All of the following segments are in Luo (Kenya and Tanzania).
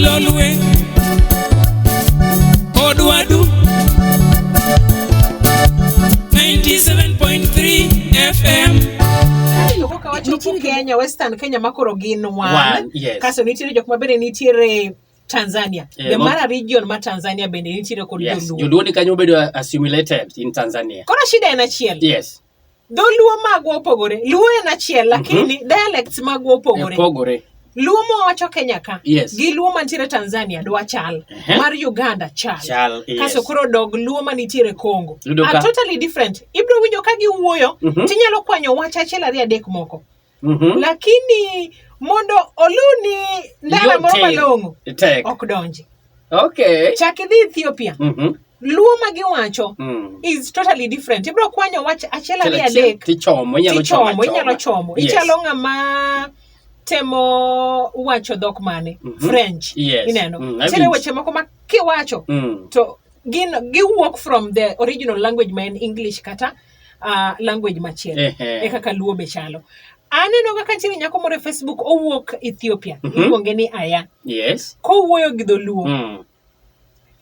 Lolwe Odwadu 97.3 FM. Nitiere Kenya, Western Kenya makoro gin one. Yes. Kaso nitiere jok mabende nitiere Tanzania. The Mara region ma Tanzania bende nitiere kod Joluo. Joluo ni kanyo bedo assimilated in Tanzania. Kora shida en achiel. Yes. Dholuo magwa opogore. Luo en achiel lakini dialects magwa opogore. Opogore. Luo mowacho Kenya ka. Yes. Gi Luo mantiere Tanzania dwa chal. Mar Uganda chal. Yes. Kaso koro dog Luo manitiere Congo. Are totally different. Ibro winjo ka giwuoyo, tinyalo kwanyo wach achiel ari adek moko. Lakini mondo oluni ndara moro malong'o ok donji. Okay. Chak idhi Ethiopia. Luo ma giwacho is totally different. Ibro kwanyo wach achiel ari adek. Tichomo, inyalo chomo. Ichalo ng'ama temo wacho dhok mane French. Yes. Ineno. Chere weche moko ma kiwacho to giwuok from the original language ma en English kata language machielo. E kaka Luo be chalo. Aneno kaka ntiere nyako moro e Facebook owuok Ethiopia. Iluonge ni Aya. Yes. Kowuoyo gi Dholuo.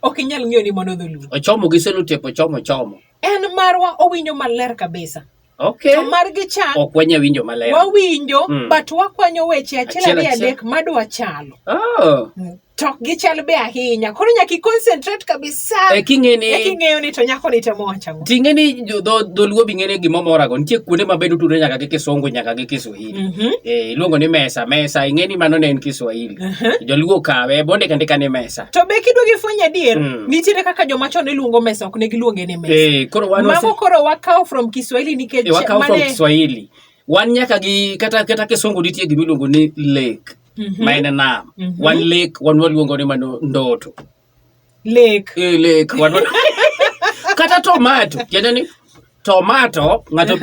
Ok inyal ng'eyo ni mono Dholuo. Ochomo gi selutepo chomo. En marwa owinjo maler kabisa. Okay. To margi cha ok wanya winjo maler. Wawinjo but wakwanyo weche achiel ari adek madwa chalo. To gichal be ahinya. Koro nyaki concentrate kabisa. King'eyo ni to nyako ni temo wacho. Ting'eni Dholuo bi ng'ene gima morago. Nitie kuonde mabedo tudore nyaka gi Kisungu nyaka gi Kiswahili. Iluongo ni mesa. Ing'eni mano ne en Kiswahili. Joluo kawe bonde kandika ni mesa. To be kidwa gifwenyo adier, nitiere kaka joma chon iluongo mesa ok ne giluonge ni mesa. Koro wakaw from Kiswahili nikech wakaw from Kiswahili. Wan nyaka gi kata Kisungu nitie gima iluongo ni lake. Maina nam. One lake, one waluongo ni mano ndoto. Lake. Lake. Kata tomato. Kenda ni tomato. Ngato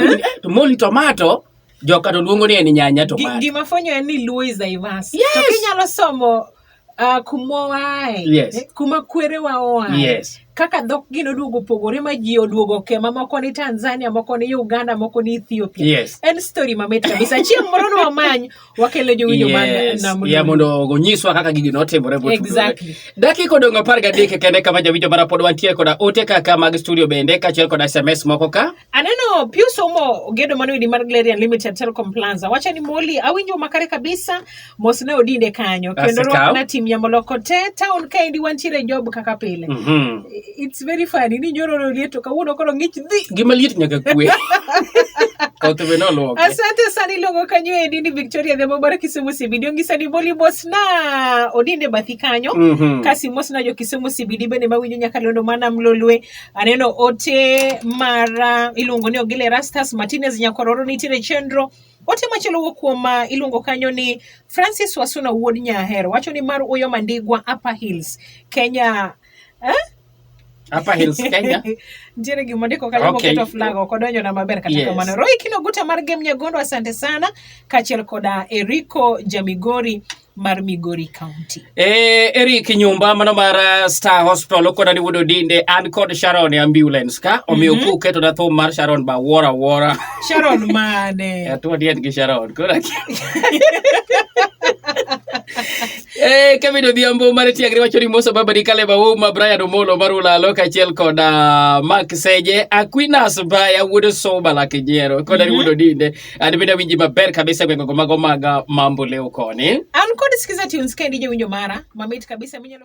moli tomato. Joka to luongo ni en nyanya tomato. Gima fwenyo en ni Luo is diverse. Yes. To kinyalo somo kumowae. Yes. Kuma kwere wa oae. Yes. Kaka dhok gino duogo pogore ma ji oduogo kema moko ni Tanzania, moko ni Uganda, moko ni Ethiopia. Yes. En story mamit kabisa. Chieng' moro no wamany wakelo jowinjo man ya mondo gonyiswa kaka gigi notimore botudore. Exactly. Dakika odong' 13 kende kama jawinjo mara pod wantie koda ote kaka mag studio bende kachiel koda SMS moko ka. Aneno Pius Omo gedo manwidi mar Glarian Limited Telecom Plaza. Wacha ni Moli awinjo makare kabisa. Mosne odinde kanyo. Kendo rwakna tim Nyamoloko te town kaendi wantiere job kaka pile. It's very funny. Ni nyoro lieto kawuono koro ng'ich dhi. Gima liet nyaka kwe. Kautobe no luoke. Asante sana ilongo kanyo edini Victoria the Mobara Kisumu CBD. Ongisa ni Moli Mosna odinde bathi kanyo. Kasi Mosna jo Kisumu CBD bende mawinjo nyaka londo mana Mlolwe. Aneno ote mara ilongo ni Ogile Rastas Martinez Nyakororo nitiere Chendro. Ote machelo wuok kuom ilongo kanyo ni Francis Wasuna wuod Nyahero. Wacho ni mar Uyo Mandigwa Upper Hills Kenya. Upper Hills Kenya. Njere gimondiko kanyo moketo flag okodonyo na maber kata kamano. Roy Kinoguta mar Game Nyagondo asante sana. Kachiel koda Eriko Jamigori mar Migori County. Eric Nyumba mano mar Star Hospital okoda ni wudo dinde an kod Sharon ambulance ka omiyo ku keto na thum mar Sharon ba wora. Sharon mane. Atuwa dien gi Sharon. Kora Kevin Odhiambo mar Tiagre wacho ni Mosa Baba di Kaleba Uma Brian Omolo marula loka chiel koda Mark Seje Aquinas Baya wudo soba la Kinyero koda ni wudo dinde adibida winji maber kabisa kwengo mago maga mambo leo koni. An kod skiza tunes kendi je winjo mara mamit kabisa minyalo